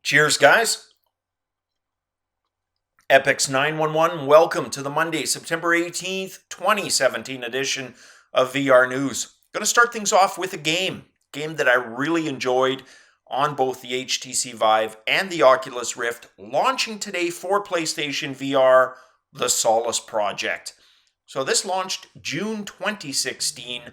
Cheers, guys. Epix 911, welcome to the Monday, September 18th, 2017 edition of VR News. Going to start things off with a game that I really enjoyed on both the HTC Vive and the Oculus Rift, launching today for PlayStation VR, the Solus Project. So this launched June 2016.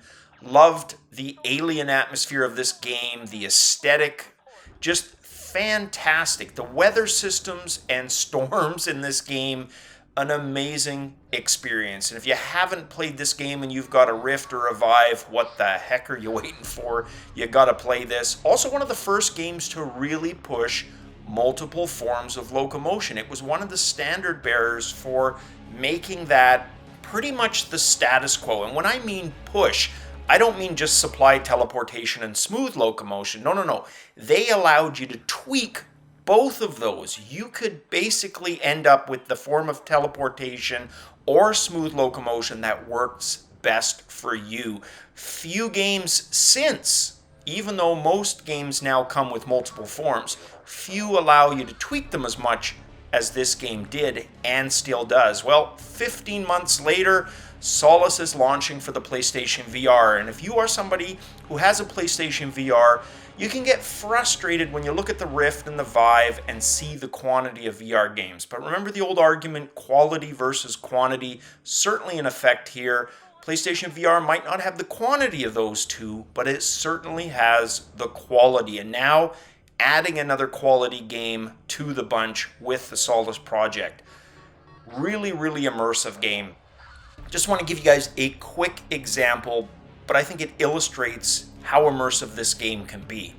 Loved the alien atmosphere of this game, the aesthetic, just fantastic. The weather systems and storms in this game, an amazing experience. And if you haven't played this game and you've got a Rift or a Vive, what the heck are you waiting for? You gotta play this. Also one of the first games to really push multiple forms of locomotion. It was one of the standard bearers for making that pretty much the status quo. And when I mean push, I don't mean just supply teleportation and smooth locomotion. No. They allowed you to tweak both of those. You could basically end up with the form of teleportation or smooth locomotion that works best for you. Few games since, even though most games now come with multiple forms, few allow you to tweak them as much as this game did and still does. Well, 15 months later, Solus is launching for the PlayStation VR, and if you are somebody who has a PlayStation VR, you can get frustrated when you look at the Rift and the Vive and see the quantity of VR games. But remember the old argument, quality versus quantity, certainly in effect here. PlayStation VR might not have the quantity of those two, but it certainly has the quality. And now, adding another quality game to the bunch with the Solus Project. Really immersive game. Just want to give you guys a quick example, but I think it illustrates how immersive this game can be.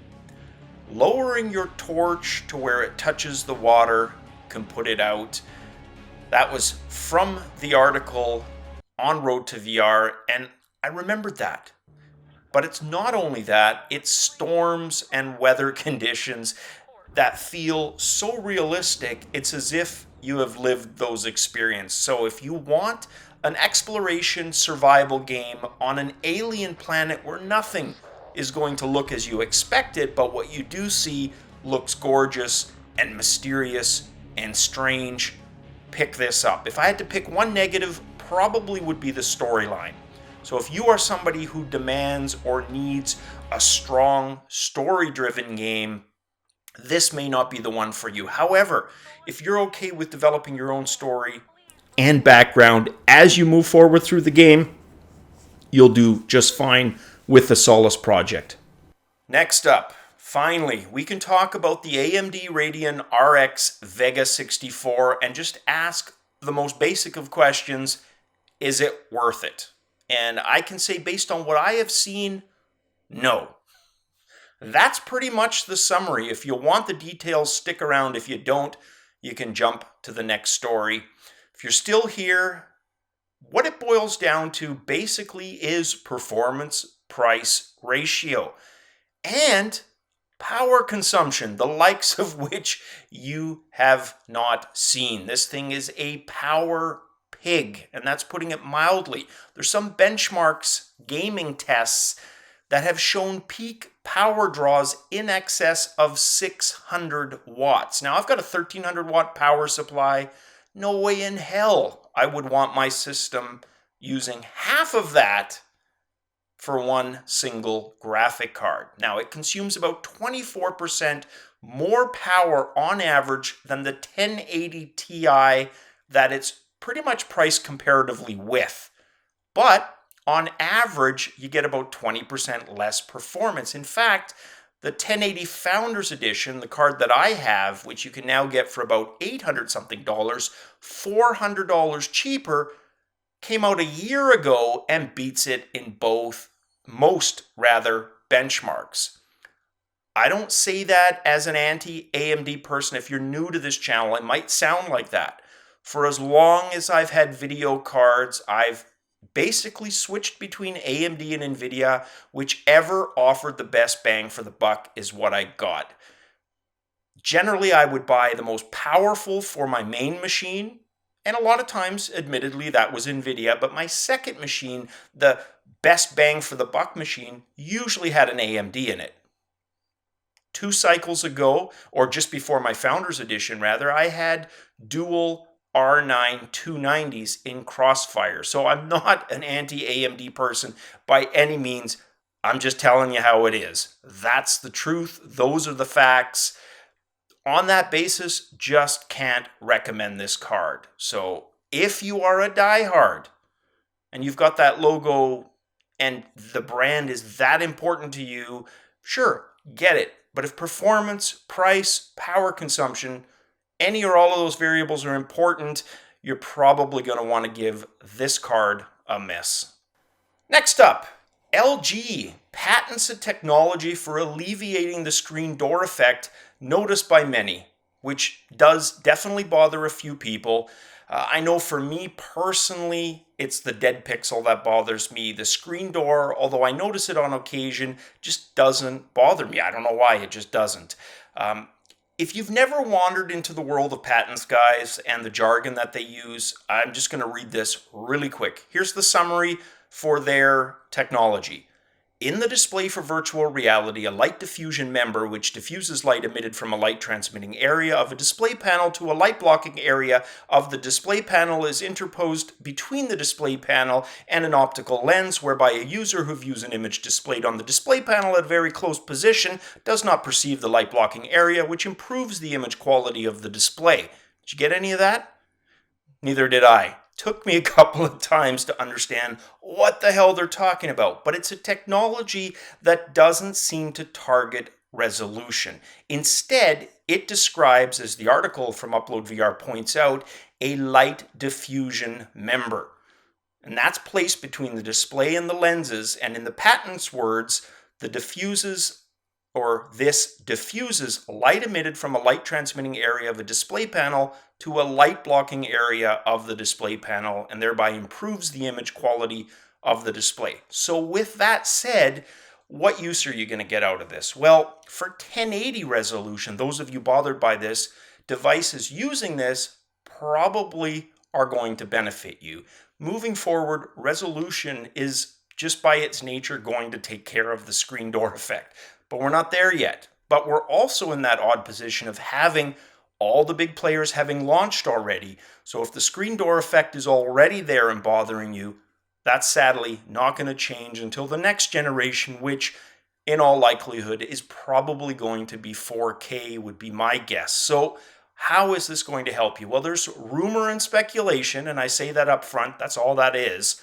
Lowering your torch to where it touches the water can put it out. That was from the article on Road to VR, and I remembered that. But it's not only that, it's storms and weather conditions that feel so realistic, it's as if you have lived those experiences. So if you want an exploration survival game on an alien planet where nothing is going to look as you expect it, but what you do see looks gorgeous and mysterious and strange, pick this up. If I had to pick one negative, probably would be the storyline. So if you are somebody who demands or needs a strong story-driven game, this may not be the one for you. However, if you're okay with developing your own story and background as you move forward through the game, you'll do just fine with the Solus Project. Next up, finally, we can talk about the AMD Radeon RX Vega 64 and just ask the most basic of questions, is it worth it? And I can say based on what I have seen, no. That's pretty much the summary. If you want the details, stick around. If you don't, you can jump to the next story. If you're still here, what it boils down to basically is performance-price ratio and power consumption, the likes of which you have not seen. This thing is a power pig, and that's putting it mildly. There's some benchmarks, gaming tests, that have shown peak power draws in excess of 600 watts. Now, I've got a 1300 watt power supply. No way in hell I would want my system using half of that for one single graphic card. Now, it consumes about 24% more power on average than the 1080 Ti that it's pretty much priced comparatively with. But on average, you get about 20% less performance. In fact, the 1080 Founders Edition, the card that I have, which you can now get for about $800 something, $400 cheaper, came out a year ago and beats it in most benchmarks. I don't say that as an anti-AMD person. If you're new to this channel, it might sound like that. For as long as I've had video cards, I've basically switched between AMD and NVIDIA. Whichever offered the best bang for the buck is what I got. Generally, I would buy the most powerful for my main machine, and a lot of times, admittedly, that was NVIDIA, but my second machine, the best bang for the buck machine, usually had an AMD in it. 2 cycles ago, or just before my Founders Edition rather, I had dual R9 290s in Crossfire. So I'm not an anti-AMD person by any means. I'm just telling you how it is. That's the truth. Those are the facts. On that basis, just can't recommend this card. So if you are a diehard and you've got that logo and the brand is that important to you, sure, get it. But if performance, price, power consumption, any or all of those variables are important, you're probably going to want to give this card a miss. Next up, LG patents a technology for alleviating the screen door effect noticed by many, which does definitely bother a few people. I know for me personally, it's the dead pixel that bothers me. The screen door, although I notice it on occasion, just doesn't bother me. I don't know why, it just doesn't. If you've never wandered into the world of patents, guys, and the jargon that they use, I'm just going to read this really quick. Here's the summary for their technology. In the display for virtual reality, a light diffusion member which diffuses light emitted from a light transmitting area of a display panel to a light blocking area of the display panel is interposed between the display panel and an optical lens, whereby a user who views an image displayed on the display panel at a very close position does not perceive the light blocking area, which improves the image quality of the display. Did you get any of that? Neither did I. Took me a couple of times to understand what the hell they're talking about, but it's a technology that doesn't seem to target resolution. Instead, it describes, as the article from Upload VR points out, a light diffusion member. And that's placed between the display and the lenses, and in the patent's words, this diffuses light emitted from a light transmitting area of a display panel to a light blocking area of the display panel, and thereby improves the image quality of the display. So with that said, what use are you going to get out of this? Well, for 1080 resolution, those of you bothered by this, devices using this probably are going to benefit you. Moving forward, resolution is just by its nature going to take care of the screen door effect. But we're not there yet. But we're also in that odd position of having all the big players having launched already. So if the screen door effect is already there and bothering you, that's sadly not going to change until the next generation, which in all likelihood is probably going to be 4K, would be my guess. So how is this going to help you? Well, there's rumor and speculation, and I say that up front, that's all that is,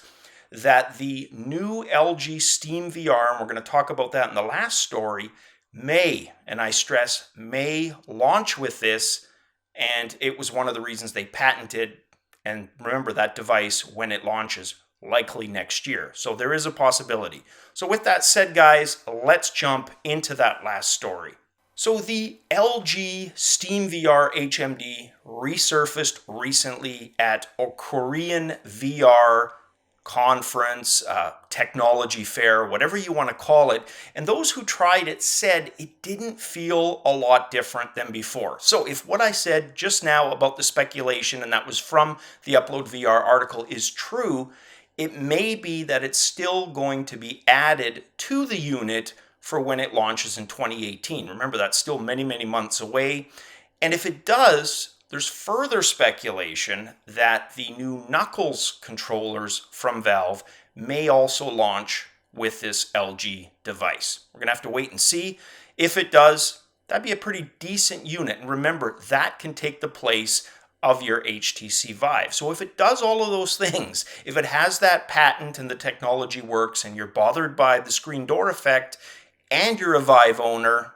that the new LG Steam VR, and we're going to talk about that in the last story, may, and I stress may, launch with this, and it was one of the reasons they patented, and remember that device when it launches, likely next year. So there is a possibility. So with that said, guys, let's jump into that last story. So the LG Steam VR HMD resurfaced recently at a Korean VR conference, technology fair, whatever you want to call it. And those who tried it said it didn't feel a lot different than before. So if what I said just now about the speculation, and that was from the Upload VR article, is true, it may be that it's still going to be added to the unit for when it launches in 2018. Remember, that's still many, many months away. And if it does, there's further speculation that the new Knuckles controllers from Valve may also launch with this LG device. We're going to have to wait and see. If it does, that'd be a pretty decent unit. And remember, that can take the place of your HTC Vive. So if it does all of those things, if it has that patent and the technology works and you're bothered by the screen door effect and you're a Vive owner,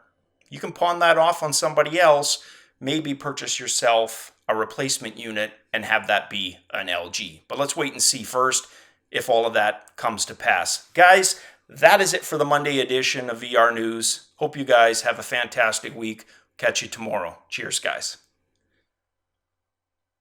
you can pawn that off on somebody else, maybe purchase yourself a replacement unit and have that be an LG. But let's wait and see first if all of that comes to pass. Guys, that is it for the Monday edition of VR News. Hope you guys have a fantastic week. Catch you tomorrow. Cheers, guys.